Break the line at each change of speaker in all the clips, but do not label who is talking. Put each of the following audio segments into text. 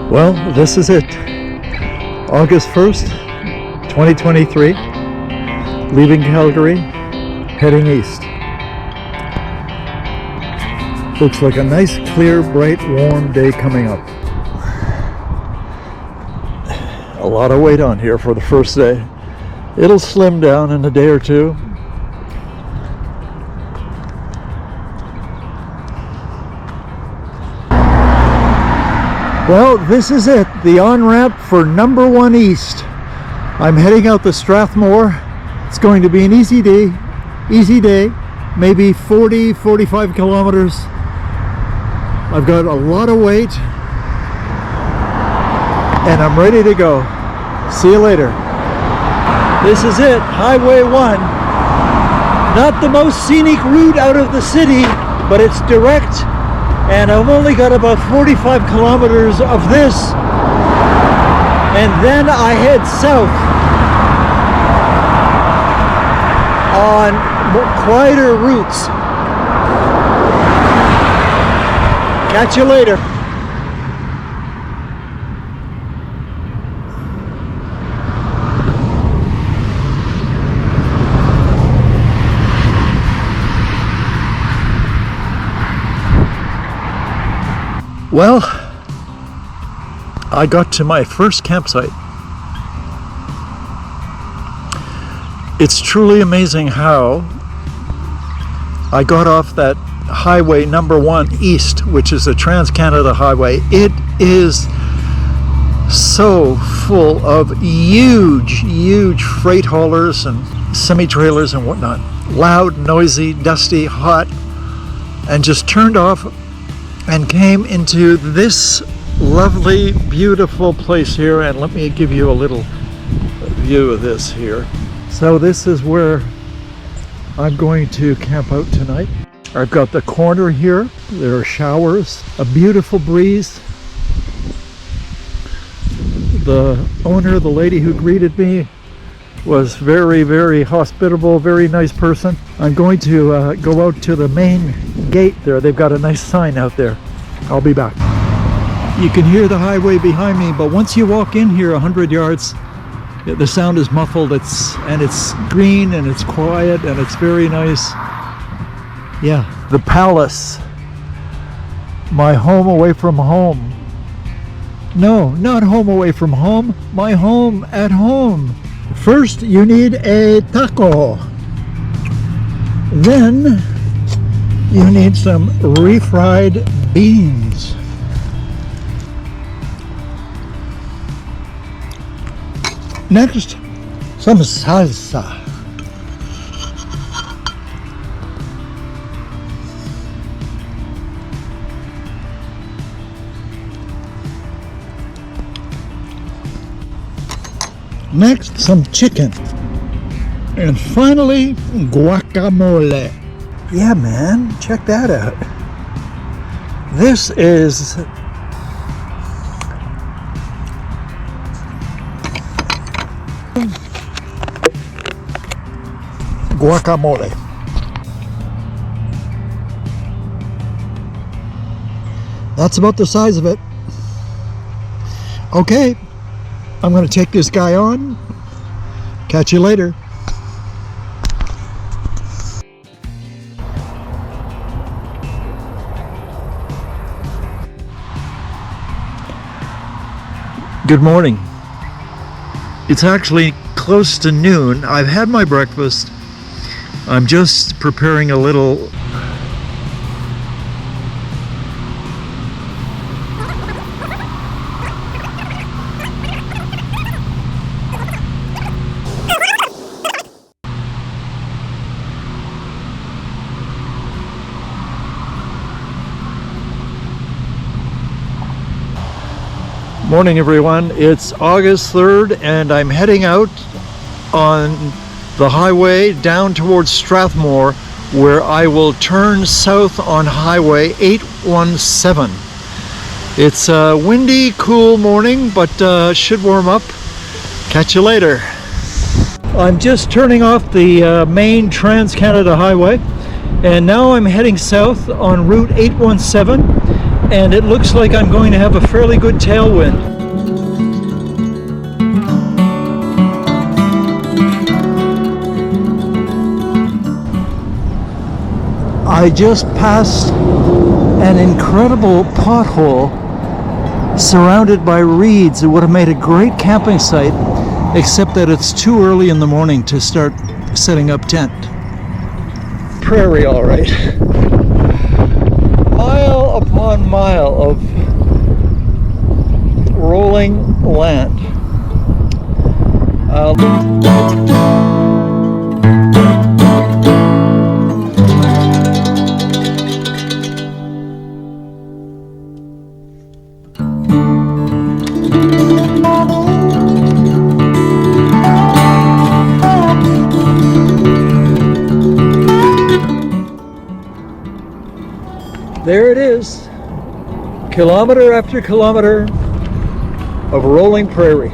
Well, this is it. August 1st, 2023. Leaving Calgary, heading east. Looks like a nice, clear, bright, warm day coming up. A lot of weight on here for the first day. It'll slim down in a day or two. Well, this is it, the on-ramp for number 1 east. I'm heading out to Strathmore. It's going to be an easy day, maybe 40, 45 kilometers. I've got a lot of weight, and I'm ready to go. See you later. This is it, Highway 1. Not the most scenic route out of the city, but it's direct. And I've only got about 45 kilometers of this, and then I head south on quieter routes. Catch you later. Well, I got to my first campsite. It's truly amazing how I got off that highway number 1 east, which is the Trans-Canada Highway. It is so full of huge freight haulers and semi-trailers and whatnot. Loud, noisy, dusty, hot, and just turned off and came into this lovely, beautiful place here. And let me give you a little view of this here. So this is where I'm going to camp out tonight. I've got the corner here. There are showers, a beautiful breeze. The owner, the lady who greeted me, was very hospitable, very nice person. I'm going to go out to the main gate there. They've got a nice sign out there. I'll be back. You can hear the highway behind me, but once you walk in here 100 yards, the sound is muffled. It's green and it's quiet and it's very nice. Yeah, the palace. My home away from home. No, not home away from home. My home at home. First, you need a taco. Then, you need some refried beans. Next, some salsa. Next, some chicken. And finally, guacamole. Yeah, man, check that out. This is guacamole. That's about the size of it. Okay, I'm going to take this guy on. Catch you later. Good morning. It's actually close to noon. I've had my breakfast. I'm just preparing a little Morning everyone, it's August 3rd and I'm heading out on the highway down towards Strathmore, where I will turn south on Highway 817. It's a windy, cool morning, but should warm up. Catch you later. I'm just turning off the main Trans-Canada Highway, and now I'm heading south on Route 817. and it looks like I'm going to have a fairly good tailwind. I just passed an incredible pothole surrounded by reeds. It would have made a great camping site, except that it's too early in the morning to start setting up tent. Prairie, all right. Mile upon mile of rolling land. There it is, kilometer after kilometer of rolling prairie.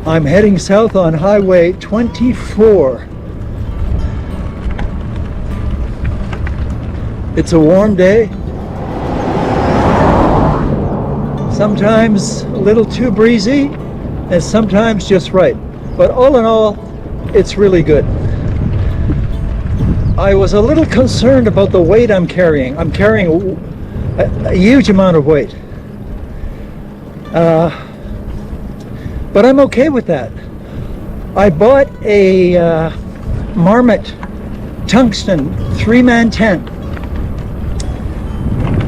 I'm heading south on Highway 24. It's a warm day. Sometimes a little too breezy, and sometimes just right. But all in all, it's really good. I was a little concerned about the weight I'm carrying. I'm carrying a huge amount of weight. But I'm okay with that. I bought a Marmot tungsten 3-man tent.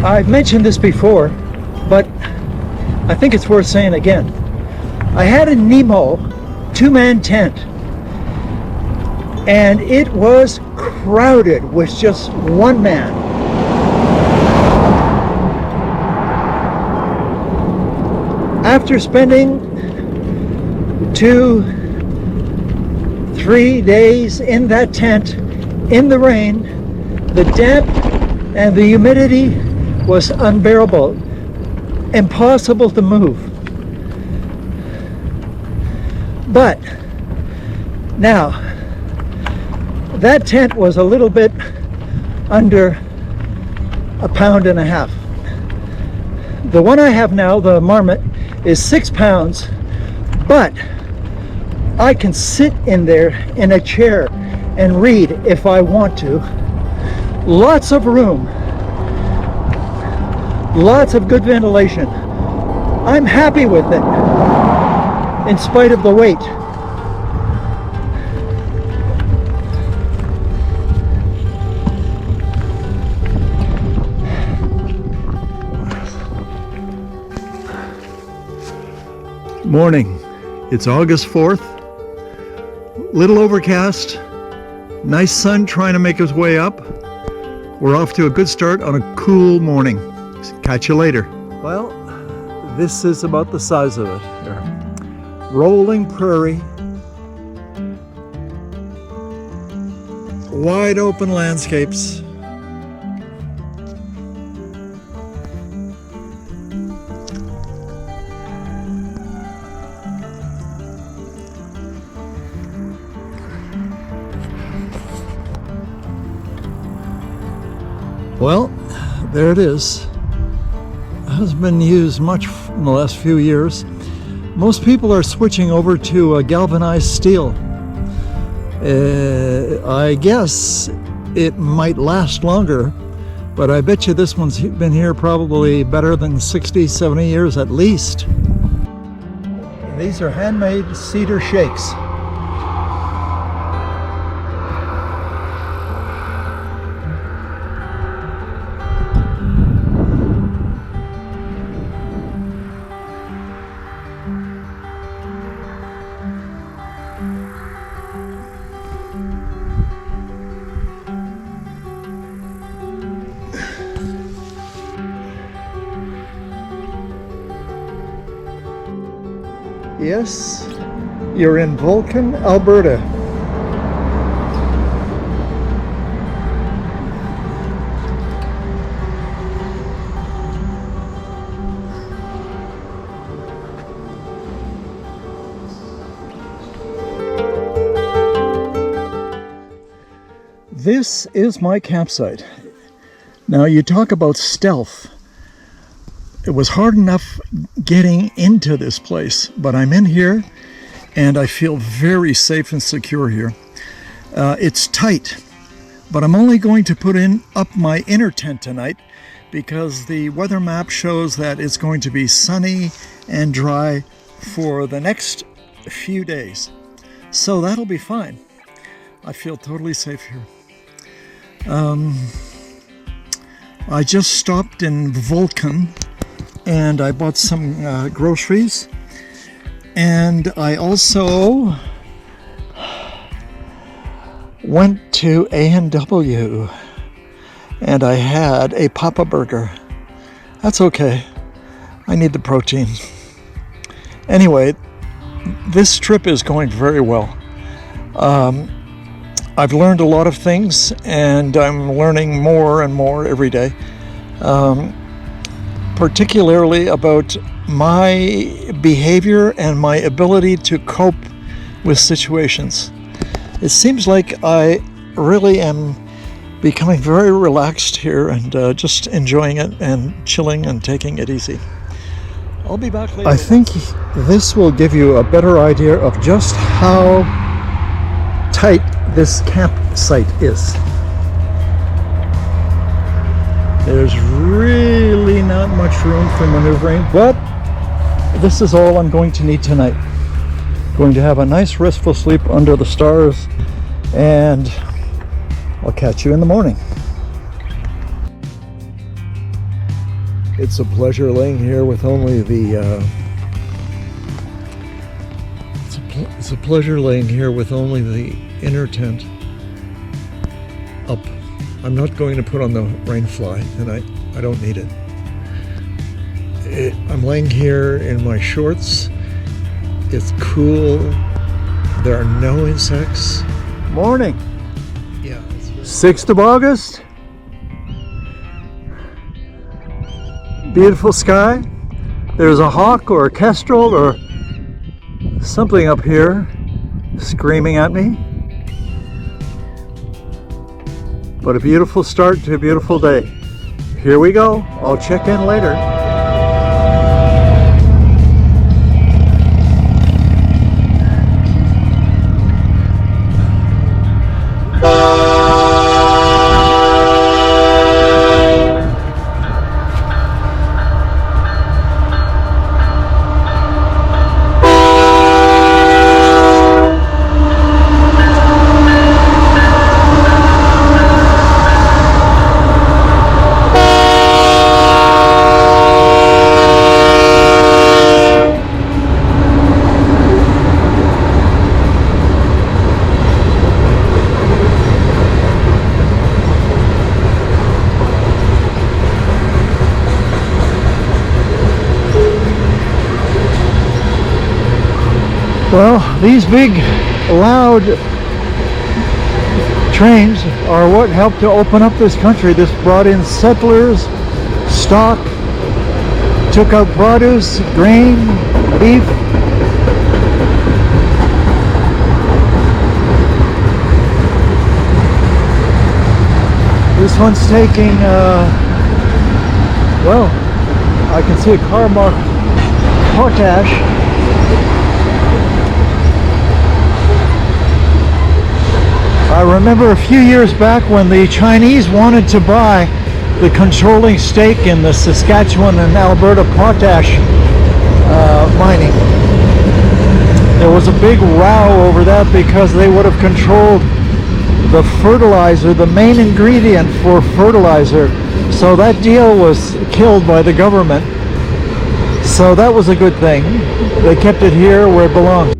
I've mentioned this before, but I think it's worth saying again. I had a Nemo 2-man tent, and it was crowded with just one man. After spending 2-3 days in that tent, in the rain, the damp and the humidity was unbearable. Impossible to move. But now that tent was a little bit under 1.5 pounds. The one I have now, the Marmot, is 6 pounds, but I can sit in there in a chair and read if I want to. Lots of room. Lots of good ventilation. I'm happy with it, in spite of the weight. Morning. It's August 4th. Little overcast. Nice sun trying to make his way up. We're off to a good start on a cool morning. Catch you later. Well, this is about the size of it. Here. Rolling prairie. Wide open landscapes. Well, there it is. Hasn't been used much in the last few years. Most people are switching over to galvanized steel. I guess it might last longer, but I bet you this one's been here probably better than 60, 70 years at least. These are handmade cedar shakes. Yes, you're in Vulcan, Alberta. This is my campsite. Now, you talk about stealth. It was hard enough getting into this place, but I'm in here and I feel very safe and secure here. It's tight, but I'm only going to put up my inner tent tonight because the weather map shows that it's going to be sunny and dry for the next few days. So that'll be fine. I feel totally safe here. I just stopped in Vulcan and I bought some groceries, and I also went to A&W and I had a Papa Burger. That's okay. I need the protein. Anyway, this trip is going very well. I've learned a lot of things, and I'm learning more and more every day, particularly about my behavior and my ability to cope with situations. It seems like I really am becoming very relaxed here and just enjoying it and chilling and taking it easy. I'll be back later. I think this will give you a better idea of just how tight this campsite is. There's really not much room for maneuvering, but this is all I'm going to need tonight. Going to have a nice restful sleep under the stars, and I'll catch you in the morning. It's a pleasure laying here with only the it's a pleasure laying here with only the inner tent up. I'm not going to put on the rain fly tonight. I don't need it. I'm laying here in my shorts. It's cool. There are no insects. Morning. Yeah. 6th of August. Beautiful sky. There's a hawk or a kestrel or something up here screaming at me. But a beautiful start to a beautiful day. Here we go. I'll check in later. Well, these big, loud trains are what helped to open up this country. This brought in settlers, stock, took out produce, grain, beef. This one's taking, well, I can see a car marked potash. I remember a few years back when the Chinese wanted to buy the controlling stake in the Saskatchewan and Alberta potash mining. There was a big row over that because they would have controlled the fertilizer, the main ingredient for fertilizer. So that deal was killed by the government. So that was a good thing. They kept it here where it belongs.